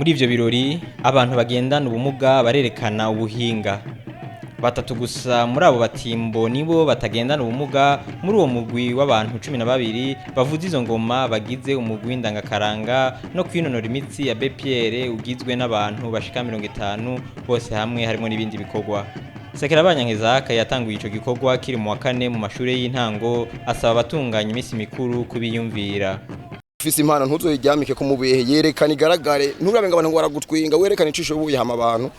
Muri ivyo birori abantu bagendana ubumuga barerekana ubuhinga. Batatu gusa muri abo batimbo nibo batagendana ubumuga muri uwo mugwi w'abantu 12 bavuz'ingoma bagize umugwi ndangakaranga no kwinonora imitsi Abbé Pierre ugizwe n'abantu bashika 50 bose hamwe harimo n'ibindi bikorwa. Sekerabanyankeza yatanguye ico gikorwa kiri mu wa 4 mu mashure y'intango asaba abatunganya imisi mikuru kubiyumvira. Ufise impano ntuzoyiryamike ko mubehe yerekana igaragare nturabe ngo abantu ngo baragutwinga werekana icisho buye hama abantu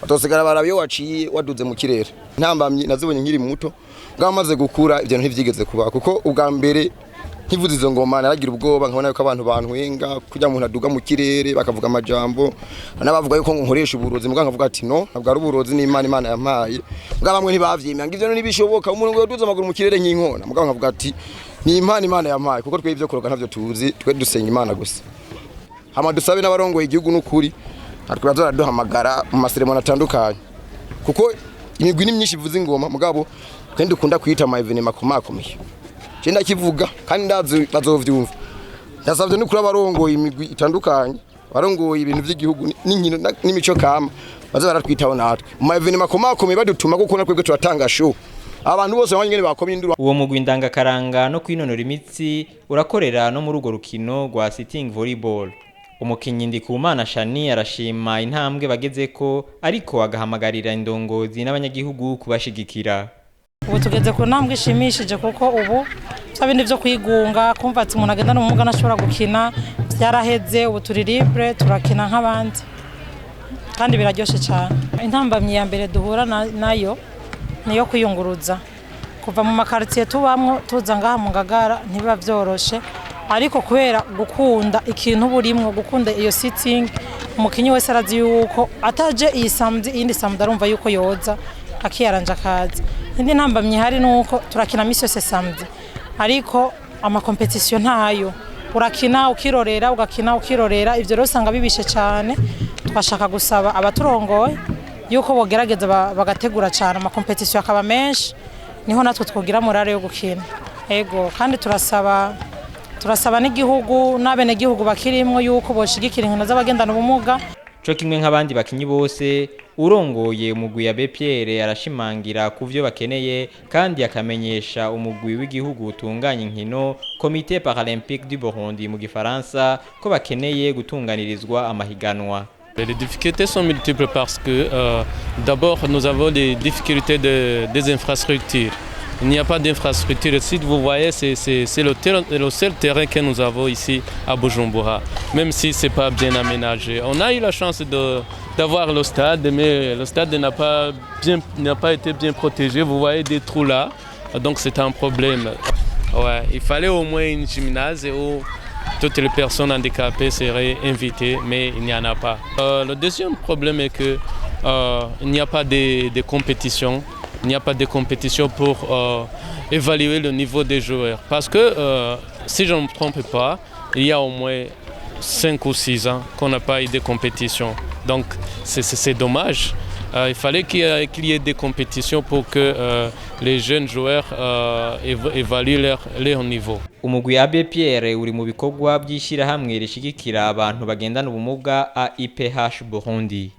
batosigara barabiyo waciye waduze mu kirere ntambamye nazibonye nkiri muto bwamaze gukura ivyo ntivyigeze kuba kuko ubwa mbere nkivuze izo ngoma naragira ubwoba nkabona yuko abantu bantwenga kujya mu ntaduga mu kirere bakavuga amajambo nabavuga yuko nkoresha uburozi muganga avuga ati no ntabwo ari uburozi n'Imana yampaye bwabamwe ntibavyimya ngivyo ntibishoboka umuntu ngo yaduze amaguru mu kirere nk'inkona muganga avuga ati ni Imana yampaye kuko twe ivyo kuroga ntavyo tuzi twe dusenga Imana gusa hama dusabe n'abarongoye igihugu n'ukuri atwe bazora duhamagara mu maseremoni atandukanye kuko imigwi ni myinshi ivuze ingoma mugabo kandi dukunda kwita ama evenement makomeye Chenda kivuga kandi ndazi bazovyumva ndasavye n'ukuri abarongoye imigwi itandukanye barongoye ibintu by'igihugu n'inkino n'imico kama baza baratwitaho natwe mu evenement makomeye badutuma kuko natwe turatanga show abantu bose banyene bakomye induru. Uwo mugwi ndangakaranga no kwinonora imitsi urakorera no muri urwo rukino rwa sitting volleyball. Umukinyi Ndikumana Shani arashima intambwe bagezeko ariko agahamagarira indongozi n'abanyagihugu kubashigikira. Ubu tugeze ku ntambwe ishimishije kuko ubu sabindi byo kwigunga kumva ati umuntu agendana ubumuga nashobora gukina byaraheze ubu turi libre turakina nk'abandi kandi biraryoshe cyane. Intambamye ya mbere duhura nayo niyo kwiyunguruza kuva mu makartier tubamwo tuza ngaha mu Ngagara ntibiba byoroshe ariko kubera gukunda ikintu burimwo gukunda iyo sitting umukinyi wese arazi yuko ataje iyi samedi indi samedi arumva yuko yoza akiyaranja kazi. Indi ntambamye hari nuko turakina misi yose samedi ariko ama competition ntayo urakina ukirorera ugakina ukirorera ivyo rero usanga bibishe cyane. Twashaka gusaba abaturongoye yuko bogerageza bagategura cyane ama competition akaba menshi niho natwe twogira morale yo gukina ego kandi turasaba n'igihugu n'abene gihugu bakirimwo yuko boshigikira inkino z'abagendana ubumuga co kimwe nk'abandi bakinyi bose. Urongoye umugwi Abbé Pierre arashimangira kuvyo bakeneye kandi akamenyesha umugwi w'igihugu utunganya inkino Comité Paralympique du Burundi mu Gifaransa ko bakeneye gutunganirizwa amahiganwa. Les difficultés sont multiples parce que d'abord nous avons des difficultés des infrastructures. Il n'y a pas d'infrastructure ici, vous voyez, c'est le seul terrain que nous avons ici à Bujumbura, même si ce n'est pas bien aménagé. On a eu la chance d'avoir le stade, mais le stade n'a pas été bien protégé. Vous voyez des trous là, donc c'est un problème. Ouais, il fallait au moins une gymnase où toutes les personnes handicapées seraient invitées, mais il n'y en a pas. Le deuxième problème est qu'il n'y a pas de compétition. Il n'y a pas de compétition pour évaluer le niveau des joueurs. Parce que, si je ne me trompe pas, il y a au moins 5 ou 6 ans qu'on n'a pas eu de compétition. Donc c'est dommage. Il fallait qu'il y ait des compétitions pour que les jeunes joueurs évaluent leur niveau. Umugwi Abbé Pierre uri mu bikorwa by'ishirahamwe rishigikira abantu bagendana ubumuga AIPH Burundi.